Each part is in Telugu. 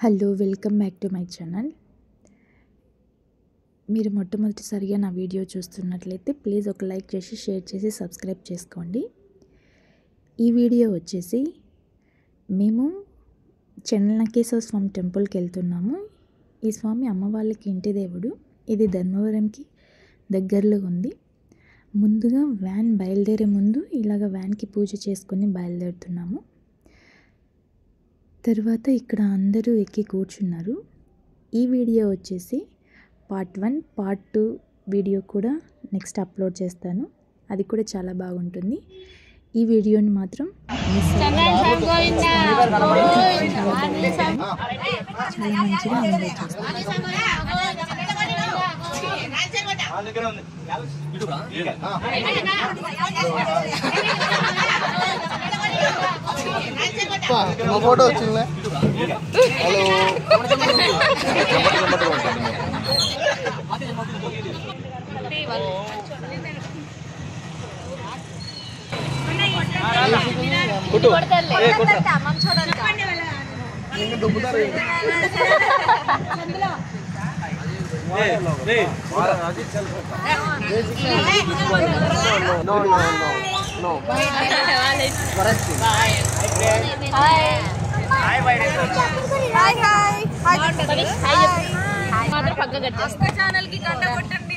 Hello welcome back to my channel. మీరు మొట్టమొదటిసారిగా నా వీడియో చూస్తున్నట్లయితే ప్లీజ్ ఒక లైక్ చేసి షేర్ చేసి సబ్స్క్రైబ్ చేసుకోండి. ఈ వీడియో వచ్చేసి మేము చెన్నకేశవ స్వామి టెంపుల్కి వెళ్తున్నాము. ఈ స్వామి అమ్మ వాళ్ళకి ఇంటి దేవుడు. ఇది ధర్మవరంకి దగ్గరలో ఉంది. ముందుగా వ్యాన్ బయలుదేరే ముందు ఇలాగ వ్యాన్కి పూజ చేసుకొని బయలుదేరుతున్నాము. తర్వాత ఇక్కడ అందరూ ఎక్కి కూర్చున్నారు. ఈ వీడియో వచ్చేసి పార్ట్ 1, పార్ట్ 2 వీడియో కూడా నెక్స్ట్ అప్లోడ్ చేస్తాను. అది కూడా చాలా బాగుంటుంది. ఈ వీడియోని మాత్రం చాలా మంచిగా ఎంజాయ్ చేస్తాను. ఫోటో వచ్చిందా? ఛానల్ కి గంట కొట్టండి.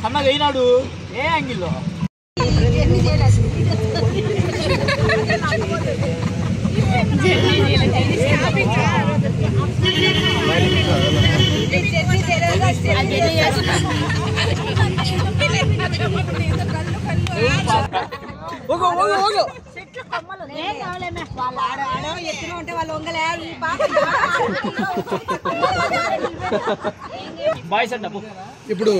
సన్నగా అయినాడు ఏ యాంగిల్లో బాయ్స్ అంట ఇప్పుడు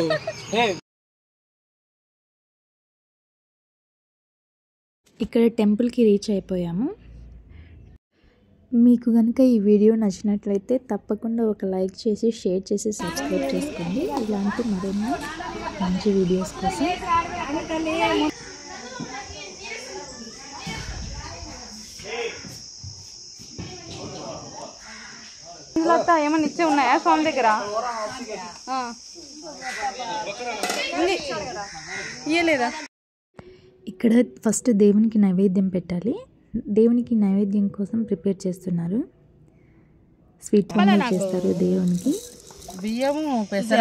ఇక్కడ టెంపుల్కి రీచ్ అయిపోయాము. మీకు కనుక ఈ వీడియో నచ్చినట్లయితే తప్పకుండా ఒక లైక్ చేసి షేర్ చేసి సబ్స్క్రైబ్ చేసుకోండి. ఇలాంటి మరిన్ని మంచి వీడియోస్ కోసం. ఏమన్నా ఇచ్చే ఉన్నాయా స్వామి దగ్గర? ఇయ్యలేదా? ఇక్కడ ఫస్ట్ దేవునికి నైవేద్యం పెట్టాలి. దేవునికి నైవేద్యం కోసం ప్రిపేర్ చేస్తున్నారు. స్వీట్ పొంగల్ చేస్తారు దేవునికి. బియ్యము స్వీట్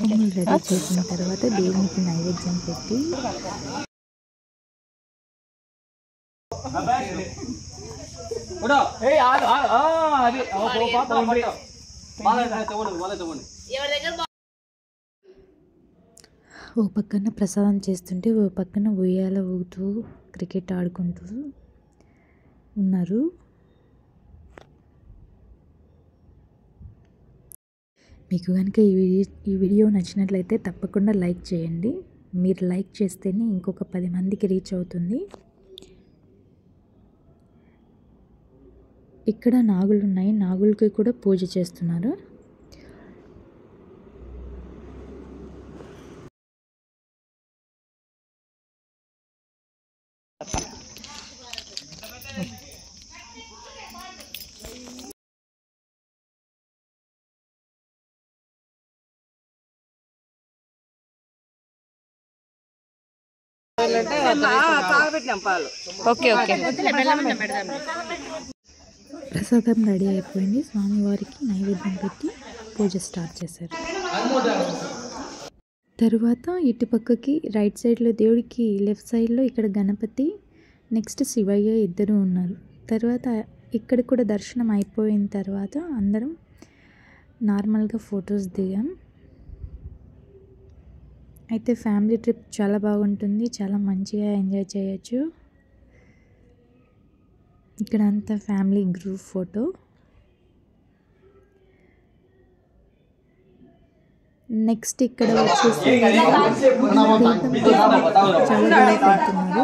పొంగల్ రెడీ చేసిన తర్వాత దేవునికి నైవేద్యం పెట్టి ఓ పక్కన ప్రసాదం చేస్తుంటే ఓ పక్కన ఉయ్యాల ఊగుతూ క్రికెట్ ఆడుకుంటూ ఉన్నారు. మీకు కనుక ఈ వీడియో నచ్చినట్లయితే తప్పకుండా లైక్ చేయండి. మీరు లైక్ చేస్తేనే ఇంకొక 10 మందికి రీచ్ అవుతుంది. ఇక్కడ నాగులు ఉన్నాయి. నాగులకి కూడా పూజ చేస్తున్నారు. ప్రసాదం రెడీ అయిపోయింది. స్వామివారికి నైవేద్యం పెట్టి పూజ స్టార్ట్ చేశారు. తరువాత ఇటు పక్కకి రైట్ సైడ్లో దేవుడికి లెఫ్ట్ సైడ్లో ఇక్కడ గణపతి, నెక్స్ట్ శివయ్య ఇద్దరు ఉన్నారు. తర్వాత ఇక్కడ కూడా దర్శనం అయిపోయిన తర్వాత అందరం నార్మల్గా ఫొటోస్ దిగాం. అయితే ఫ్యామిలీ ట్రిప్ చాలా బాగుంటుంది. చాలా మంచిగా ఎంజాయ్ చేయొచ్చు. ఇక్కడ అంతా ఫ్యామిలీ గ్రూప్ ఫోటో. నెక్స్ట్ ఇక్కడ వచ్చేసి చాలా బాగా పెడుతున్నారు.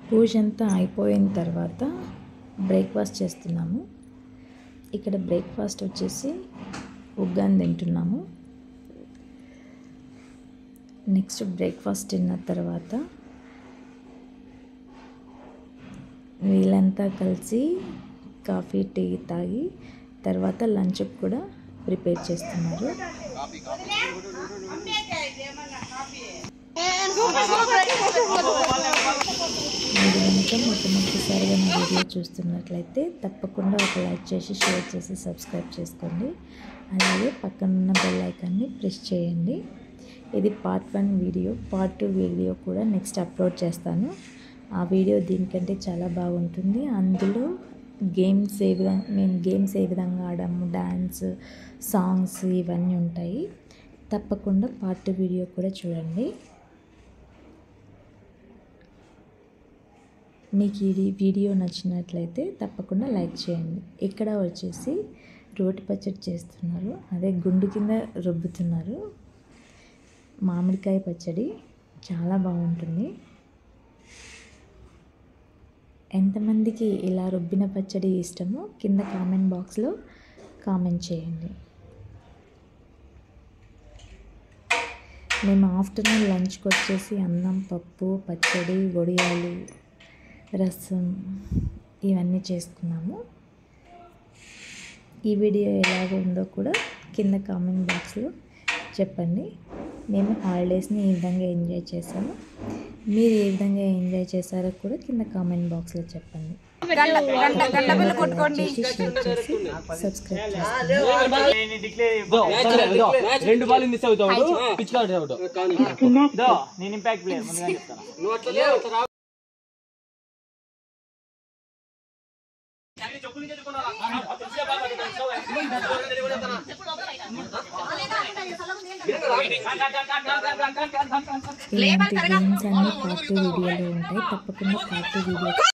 పూజ అంతా అయిపోయిన తర్వాత బ్రేక్ఫాస్ట్ చేస్తున్నాము. ఇక్కడ బ్రేక్ఫాస్ట్ వచ్చేసి ఉగ్గాని తింటున్నాము. నెక్స్ట్ బ్రేక్ఫాస్ట్ తిన్న తర్వాత వీళ్ళంతా కలిసి కాఫీ టీ తాగి తర్వాత లంచ్కి కూడా ప్రిపేర్ చేస్తున్నారు. మీరు కనుక మొట్టమొదటిసారిగా నా వీడియో చూస్తున్నట్లయితే తప్పకుండా ఒక లైక్ చేసి షేర్ చేసి సబ్స్క్రైబ్ చేసుకోండి. అలాగే పక్కనున్న బెల్ ఐకాన్ని ప్రెస్ చేయండి. ఇది పార్ట్ 1 వీడియో. పార్ట్ 2 వీడియో కూడా నెక్స్ట్ అప్లోడ్ చేస్తాను. ఆ వీడియో దీనికంటే చాలా బాగుంటుంది. అందులో మేము గేమ్స్ ఏ విధంగా ఆడాము, డ్యాన్స్, సాంగ్స్ ఇవన్నీ ఉంటాయి. తప్పకుండా పార్ట్ 2 వీడియో కూడా చూడండి. మీకు ఈ వీడియో నచ్చినట్లయితే తప్పకుండా లైక్ చేయండి. ఇక్కడ వచ్చేసి రోటి పచ్చడి చేస్తున్నారు, అదే గుండు కింద రుబ్బుతున్నారు. మామిడికాయ పచ్చడి చాలా బాగుంటుంది. ఎంతమందికి ఇలా రుబ్బిన పచ్చడి ఇష్టమో కింద కామెంట్ బాక్స్లో కామెంట్ చేయండి. మేము ఆఫ్టర్నూన్ లంచ్కి వచ్చేసి అన్నం, పప్పు, పచ్చడి, వడియాలు, రసం ఇవన్నీ చేసుకున్నాము. ఈ వీడియో ఎలాగ ఉందో కూడా కింద కామెంట్ బాక్స్లో చెప్పండి. మేము హాలిడేస్ని ఈ విధంగా ఎంజాయ్ చేసాము. మీరు ఏ విధంగా ఎంజాయ్ చేశారో కూడా కింద కామెంట్ బాక్స్లో చెప్పండి. సబ్స్క్రైబ్ ఇలాంటి గేమ్స్ అన్ని పార్ట్ 2 వీడియోలో ఉంటాయి. తప్పకుండా పార్ట్ 2 వీడియో